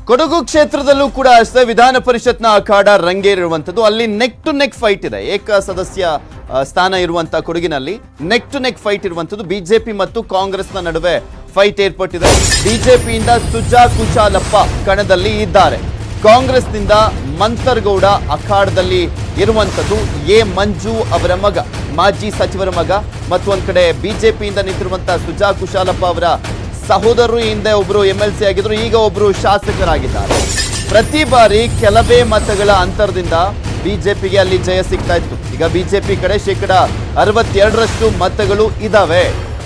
ಕೊಡಗು ಕ್ಷೇತ್ರದಲ್ಲೂ ಕೂಡ ಅಷ್ಟೇ ವಿಧಾನ ಪರಿಷತ್ನ ಅಖಾಡ ರಂಗೇರಿರುವಂತದ್ದು. ಅಲ್ಲಿ ನೆಕ್ ಟು ನೆಕ್ ಫೈಟ್ ಇದೆ. ಏಕ ಸದಸ್ಯ ಸ್ಥಾನ ಇರುವಂತ ಕೊಡಗಿನಲ್ಲಿ ನೆಕ್ ಟು ನೆಕ್ ಫೈಟ್ ಇರುವಂತದ್ದು. ಬಿಜೆಪಿ ಮತ್ತು ಕಾಂಗ್ರೆಸ್ನ ನಡುವೆ ಫೈಟ್ ಏರ್ಪಟ್ಟಿದೆ. ಬಿಜೆಪಿಯಿಂದ ಸುಜಾ ಕುಶಾಲಪ್ಪ ಕಣದಲ್ಲಿ ಇದ್ದಾರೆ. ಕಾಂಗ್ರೆಸ್ನಿಂದ ಮಂತರ್ಗೌಡ ಅಖಾಡದಲ್ಲಿ ಇರುವಂತದ್ದು. ಎ ಮಂಜು ಅವರ ಮಗ, ಮಾಜಿ ಸಚಿವರ ಮಗ. ಮತ್ತೊಂದು ಕಡೆ ಬಿಜೆಪಿಯಿಂದ ನಿಂತಿರುವಂತಹ ಸುಜಾ ಕುಶಾಲಪ್ಪ ಅವರ ಸಹೋದರರು ಹಿಂದೆ ಒಬ್ರು MLC ಆಗಿದ್ರು, ಈಗ ಒಬ್ರು ಶಾಸಕರಾಗಿದ್ದಾರೆ. ಪ್ರತಿ ಬಾರಿ ಕೆಲವೇ ಮತಗಳ ಅಂತರದಿಂದ ಬಿಜೆಪಿಗೆ ಅಲ್ಲಿ ಜಯ ಸಿಗ್ತಾ ಇತ್ತು. ಈಗ ಬಿಜೆಪಿ ಕಡೆ 62% ಮತಗಳು ಇದಾವೆ.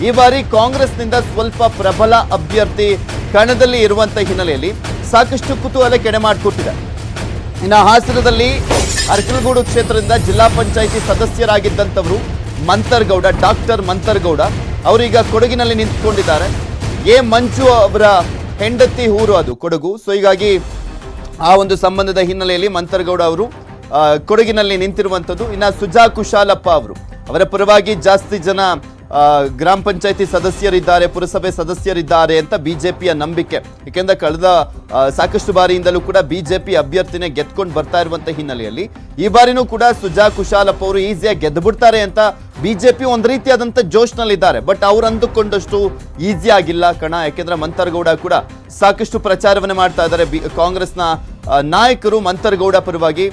ಈ ಬಾರಿ ಕಾಂಗ್ರೆಸ್ನಿಂದ ಸ್ವಲ್ಪ ಪ್ರಬಲ ಅಭ್ಯರ್ಥಿ ಕಣದಲ್ಲಿ ಇರುವಂತ ಹಿನ್ನೆಲೆಯಲ್ಲಿ ಸಾಕಷ್ಟು ಕುತೂಹಲ ಕೆಡೆ ಮಾಡಿಕೊಟ್ಟಿದೆ. ಇನ್ನು ಹಾಸನದಲ್ಲಿ ಅರಕಲಗೂಡು ಕ್ಷೇತ್ರದಿಂದ ಜಿಲ್ಲಾ ಪಂಚಾಯಿತಿ ಸದಸ್ಯರಾಗಿದ್ದಂಥವರು ಮಂತರ್ಗೌಡ, ಡಾಕ್ಟರ್ ಮಂತರ್ಗೌಡ ಅವರೀಗ ಕೊಡಗಿನಲ್ಲಿ ನಿಂತ್ಕೊಂಡಿದ್ದಾರೆ. ಎ ಮಂಜು ಅವರ ಹೆಂಡತಿ ಊರು ಅದು ಕೊಡಗು. ಸೊ ಹೀಗಾಗಿ ಆ ಒಂದು ಸಂಬಂಧದ ಹಿನ್ನೆಲೆಯಲ್ಲಿ ಮಂತರ್ಗೌಡ ಅವರು ಕೊಡಗಿನಲ್ಲಿ ನಿಂತಿರುವಂಥದ್ದು. ಇನ್ನು ಸುಜಾ ಕುಶಾಲಪ್ಪ ಅವರು, ಅವರ ಪರವಾಗಿ ಜಾಸ್ತಿ ಜನ ಗ್ರಾಮ ಪಂಚಾಯತಿ ಸದಸ್ಯರಿದ್ದಾರೆ, ಪುರಸಭೆ ಸದಸ್ಯರಿದ್ದಾರೆ ಅಂತ ಬಿಜೆಪಿಯ ನಂಬಿಕೆ. ಏಕೆಂದರೆ ಕಳೆದ ಸಾಕಷ್ಟು ಬಾರಿಯಿಂದಲೂ ಕೂಡ ಬಿಜೆಪಿ ಅಭ್ಯರ್ಥಿನೇ ಗೆದ್ಕೊಂಡು ಬರ್ತಾ ಇರುವಂತ ಹಿನ್ನೆಲೆಯಲ್ಲಿ ಈ ಬಾರಿನೂ ಕೂಡ ಸುಜಾ ಕುಶಾಲಪ್ಪ ಅವರು ಈಸಿಯಾಗಿ ಗೆದ್ದು ಬಿಡ್ತಾರೆ ಅಂತ ಬಿಜೆಪಿ ಒಂದು ರೀತಿಯಾದಂಥ ಜೋಶ್ನಲ್ಲಿದ್ದಾರೆ. ಬಟ್ ಅವ್ರು ಅಂದುಕೊಂಡಷ್ಟು ಈಸಿ ಆಗಿಲ್ಲ ಕಣ. ಯಾಕೆಂದ್ರೆ ಮಂತರ್ಗೌಡ ಕೂಡ ಸಾಕಷ್ಟು ಪ್ರಚಾರವನ್ನ ಮಾಡ್ತಾ ಇದ್ದಾರೆ. ಕಾಂಗ್ರೆಸ್ನ ನಾಯಕರು ಮಂತರ್ಗೌಡ ಪರವಾಗಿ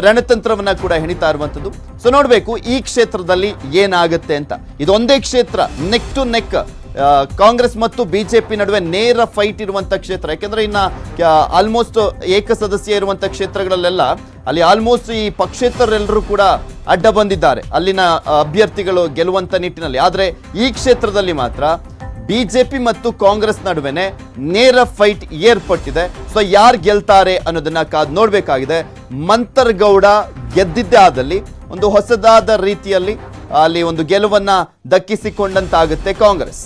ರಣತಂತ್ರವನ್ನ ಕೂಡ ಹೆಣಿತಾ ಇರುವಂಥದ್ದು. ಸೊ ನೋಡ್ಬೇಕು ಈ ಕ್ಷೇತ್ರದಲ್ಲಿ ಏನಾಗುತ್ತೆ ಅಂತ. ಇದೊಂದೇ ಕ್ಷೇತ್ರ ನೆಕ್ ಟು ನೆಕ್ ಕಾಂಗ್ರೆಸ್ ಮತ್ತು ಬಿಜೆಪಿ ನಡುವೆ ನೇರ ಫೈಟ್ ಇರುವಂತ ಕ್ಷೇತ್ರ. ಯಾಕೆಂದ್ರೆ ಇನ್ನ ಆಲ್ಮೋಸ್ಟ್ ಏಕ ಸದಸ್ಯ ಇರುವಂತ ಕ್ಷೇತ್ರಗಳಲ್ಲೆಲ್ಲ ಅಲ್ಲಿ ಆಲ್ಮೋಸ್ಟ್ ಈ ಪಕ್ಷೇತರರೆಲ್ಲರೂ ಕೂಡ ಅಡ್ಡ ಬಂದಿದ್ದಾರೆ ಅಲ್ಲಿನ ಅಭ್ಯರ್ಥಿಗಳು ಗೆಲ್ಲುವಂತ ನಿಟ್ಟಿನಲ್ಲಿ. ಆದ್ರೆ ಈ ಕ್ಷೇತ್ರದಲ್ಲಿ ಮಾತ್ರ ಬಿಜೆಪಿ ಮತ್ತು ಕಾಂಗ್ರೆಸ್ ನಡುವೆನೆ ನೇರ ಫೈಟ್ ಏರ್ಪಟ್ಟಿದೆ. ಸೊ ಯಾರು ಗೆಲ್ತಾರೆ ಅನ್ನೋದನ್ನ ಕಾದು ನೋಡ್ಬೇಕಾಗಿದೆ. ಮಂತರ್ಗೌಡ ಗೆದ್ದಿದ್ದೇ ಆದಲ್ಲಿ ಒಂದು ಹೊಸದಾದ ರೀತಿಯಲ್ಲಿ ಅಲ್ಲಿ ಒಂದು ಗೆಲುವನ್ನ ದಕ್ಕಿಸಿಕೊಂಡಂತಾಗುತ್ತೆ ಕಾಂಗ್ರೆಸ್.